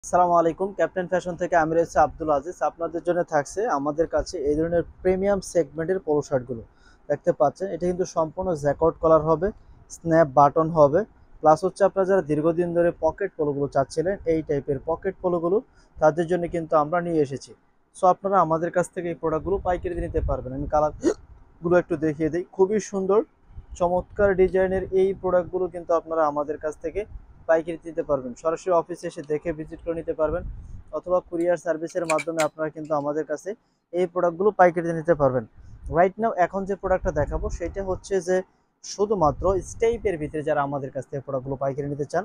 আসসালামু আলাইকুম। Captain fashion থেকে আমি রয়েছে আব্দুল আজিজ। আপনাদের জন্য থাকছে আমাদের কাছে এই ধরনের প্রিমিয়াম সেগমেন্টের পোলো শার্টগুলো। দেখতে পাচ্ছেন এটা কিন্তু সম্পূর্ণ জ্যাকআউট কলার হবে, স্ন্যাপ বাটন হবে, প্লাস হচ্ছে আপনারা যারা দীর্ঘদিন ধরে পকেট পোলোগুলো চাচ্ছিলেন এই টাইপের পকেট পোলোগুলো তাদের জন্য কিন্তু আমরা নিয়ে এসেছি। সো আপনারা আমাদের কাছ থেকে এই প্রোডাক্টগুলো পাইকারি নিতে পারবেন। আমি কালারগুলো একটু দেখিয়ে দিই। খুবই সুন্দর চমৎকার ডিজাইনের এই প্রোডাক্টগুলো কিন্তু আপনারা আমাদের কাছ থেকে পাইকারি দিতে পারবেন। সরাসরি অফিসে এসে দেখে ভিজিট করে নিতে পারবেন, অথবা কুরিয়ার সার্ভিসের মাধ্যমে আপনারা কিন্তু আমাদের কাছে এই প্রোডাক্টগুলো পাইকারিতে নিতে পারবেন। রাইট নাও এখন যে প্রোডাক্টটা দেখাবো সেটা হচ্ছে যে শুধুমাত্র স্টেইপের ভিতরে যারা আমাদের কাছ থেকে প্রোডাক্টগুলো পাইকারি নিতে চান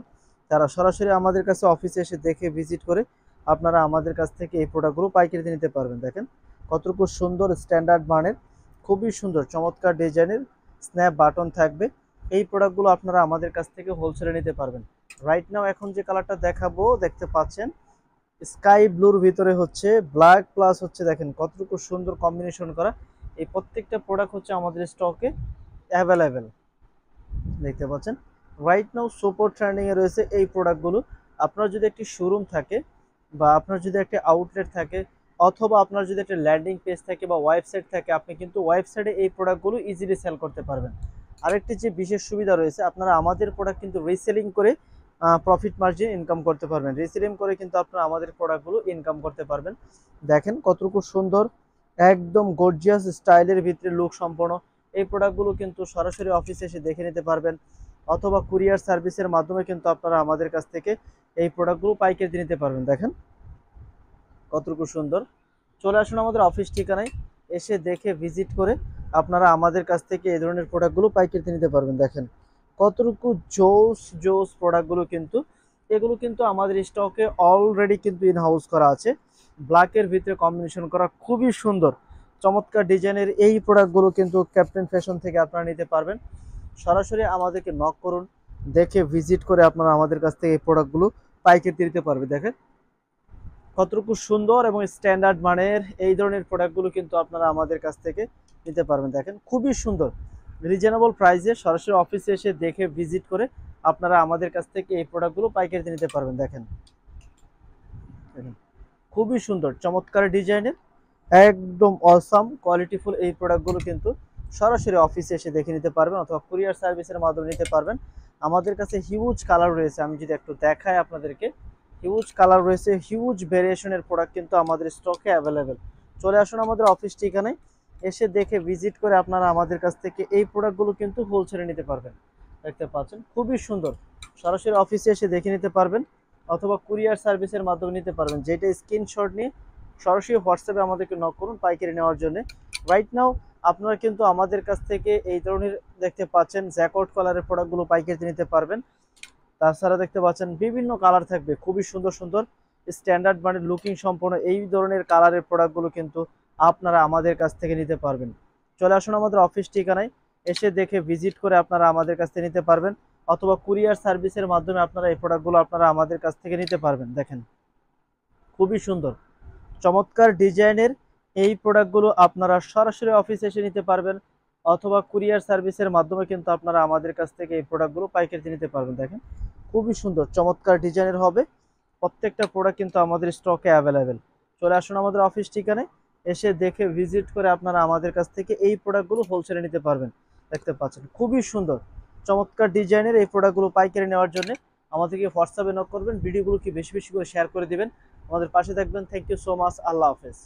তারা সরাসরি আমাদের কাছে অফিসে এসে দেখে ভিজিট করে আপনারা আমাদের কাছ থেকে এই প্রোডাক্টগুলো পাইকারিতে নিতে পারবেন। দেখেন কতটুকু সুন্দর স্ট্যান্ডার্ড মানের, খুবই সুন্দর চমৎকার ডিজাইনের স্ন্যাপ বাটন থাকবে। এই প্রোডাক্টগুলো আপনারা আমাদের কাছ থেকে হোলসেলে নিতে পারবেন। রাইট নাও এখন যে কালারটা দেখাবো দেখতে পাচ্ছেন স্কাই ব্লুর ভিতরে হচ্ছে ব্ল্যাক প্লাস হচ্ছে, দেখেন কতটুকু সুন্দর কম্বিনেশন করা। এই প্রত্যেকটা প্রোডাক্ট হচ্ছে আমাদের স্টকে অ্যাভেলেবেল, দেখতে পাচ্ছেন। রাইট নাও সুপার ট্রেন্ডিং এ রয়েছে এই প্রোডাক্টগুলো। আপনার যদি একটি শোরুম থাকে বা আপনার যদি একটা আউটলেট থাকে অথবা আপনার যদি একটা ল্যান্ডিং পেজ থাকে বা ওয়েবসাইট থাকে, আপনি কিন্তু ওয়েবসাইটে এই প্রোডাক্টগুলো ইজিলি সেল করতে পারবেন। আরেকটি যে বিশেষ সুবিধা রয়েছে, আপনারা আমাদের প্রোডাক্ট কিন্তু রিসেলিং করে প্রফিট মার্জিন ইনকাম করতে পারবেন। রিসেলিং করে কিন্তু আপনারা আমাদের প্রোডাক্টগুলো ইনকাম করতে পারবেন। দেখেন কতটুকু সুন্দর একদম গর্জিয়াস স্টাইলের ভিতরে লুক সম্পন্ন এই প্রোডাক্টগুলো কিন্তু সরাসরি অফিসে এসে দেখে নিতে পারবেন, অথবা কুরিয়ার সার্ভিসের মাধ্যমে কিন্তু আপনারা আমাদের কাছ থেকে এই প্রোডাক্টগুলো পাইকারি নিতে পারবেন। দেখেন কতটুকু সুন্দর। চলে আসুন আমাদের অফিস ঠিকানায়, এসে দেখে ভিজিট করে আপনারা আমাদের কাছ থেকে এই ধরনের প্রোডাক্টগুলো পাইকারিতে নিতে পারবেন। দেখেন কতটুকু জোস জোস প্রোডাক্টগুলো, কিন্তু এগুলো কিন্তু আমাদের স্টকে অলরেডি কিন্তু ইন হাউস করা আছে। ব্ল্যাকের ভিতরে কম্বিনেশন করা খুবই সুন্দর চমৎকার ডিজাইনের এই প্রোডাক্টগুলো কিন্তু ক্যাপ্টেন ফ্যাশন থেকে আপনারা নিতে পারবেন। সরাসরি আমাদেরকে নক করুন, দেখে ভিজিট করে আপনারা আমাদের কাছ থেকে এই প্রোডাক্টগুলো পাইকারিতে নিতে পারবেন। দেখেন কতটুকু সুন্দর এবং স্ট্যান্ডার্ড মানের এই ধরনের প্রোডাক্টগুলো কিন্তু আপনারা আমাদের কাছ থেকে নিতে পারবেন। দেখেন খুবই সুন্দর রিজনেবল প্রাইসে সরাসরি অফিসে এসে দেখে ভিজিট করে আপনারা আমাদের কাছ থেকে এই প্রোডাক্টগুলো পাইকারিতে নিতে পারবেন। দেখেন খুবই সুন্দর চমৎকার ডিজাইনের একদম অসাম কোয়ালিটিফুল এই প্রোডাক্টগুলো কিন্তু সরাসরি অফিসে এসে দেখে নিতে পারবেন, অথবা কুরিয়ার সার্ভিসের মাধ্যমে নিতে পারবেন। আমাদের কাছে হিউজ কালার রয়েছে, আমি যদি একটু দেখাই আপনাদেরকে, হিউজ কালার রয়েছে, হিউজ ভেরিয়েশনের প্রোডাক্ট কিন্তু আমাদের স্টকে অ্যাভেলেবেল। চলে আসুন আমাদের অফিস ঠিকানায়, এসে দেখে ভিজিট করে আপনারা আমাদের কাছ থেকে এই প্রোডাক্টগুলো কিন্তু হোলসেলে নিতে পারবেন। দেখতে পাচ্ছেন খুবই সুন্দর, সরাসরি অফিসে এসে দেখে নিতে পারবেন, অথবা কুরিয়ার সার্ভিসের মাধ্যমে নিতে পারবেন। যেটা স্ক্রিনশট নিয়ে সরাসরি হোয়াটসঅ্যাপে আমাদেরকে নক করুন পাইকারি নেওয়ার জন্য। রাইট নাও আপনারা কিন্তু আমাদের কাছ থেকে এই ধরনের দেখতে পাচ্ছেন জ্যাকআউট কালারের প্রোডাক্টগুলো পাইকারিতে নিতে পারবেন। তাছাড়া দেখতে পাচ্ছেন বিভিন্ন কালার থাকবে, খুবই সুন্দর সুন্দর স্ট্যান্ডার্ড মানের লুকিং সম্পন্ন এই ধরনের কালারের প্রোডাক্টগুলো কিন্তু আপনারা আমাদের কাছ থেকে নিতে পারবেন। চলে আসুন আমাদের অফিস ঠিকানায়, এসে দেখে ভিজিট করে আপনারা আমাদের কাছ থেকে নিতে পারবেন, অথবা কুরিয়ার সার্ভিসের মাধ্যমে আপনারা এই প্রোডাক্টগুলো আপনারা আমাদের কাছ থেকে নিতে পারবেন। দেখেন খুবই সুন্দর চমৎকার ডিজাইনের এই প্রোডাক্টগুলো আপনারা সরাসরি অফিসে এসে নিতে পারবেন, অথবা কুরিয়ার সার্ভিসের মাধ্যমে কিন্তু আপনারা আমাদের কাছ থেকে এই প্রোডাক্টগুলো পাইকারিতে নিতে পারবেন। দেখেন খুবই সুন্দর চমৎকার ডিজাইনের হবে, প্রত্যেকটা প্রোডাক্ট কিন্তু আমাদের স্টকে অ্যাভেলেবেল। চলে আসুন আমাদের অফিস ঠিকানায়, এসে দেখে ভিজিট করে আপনারা আমাদের কাছ থেকে এই প্রোডাক্টগুলো হোলসেলে নিতে পারবেন। দেখতে পাচ্ছেন খুবই সুন্দর চমৎকার ডিজাইনের এই প্রোডাক্টগুলো পাইকারি নেওয়ার জন্য আমাদেরকে হোয়াটসঅ্যাপে নক করবেন, ভিডিওগুলো কি বেশি বেশি করে শেয়ার করে দিবেন, আমাদের পাশে থাকবেন। থ্যাংক ইউ সো মাচ, আল্লাহ হাফেজ।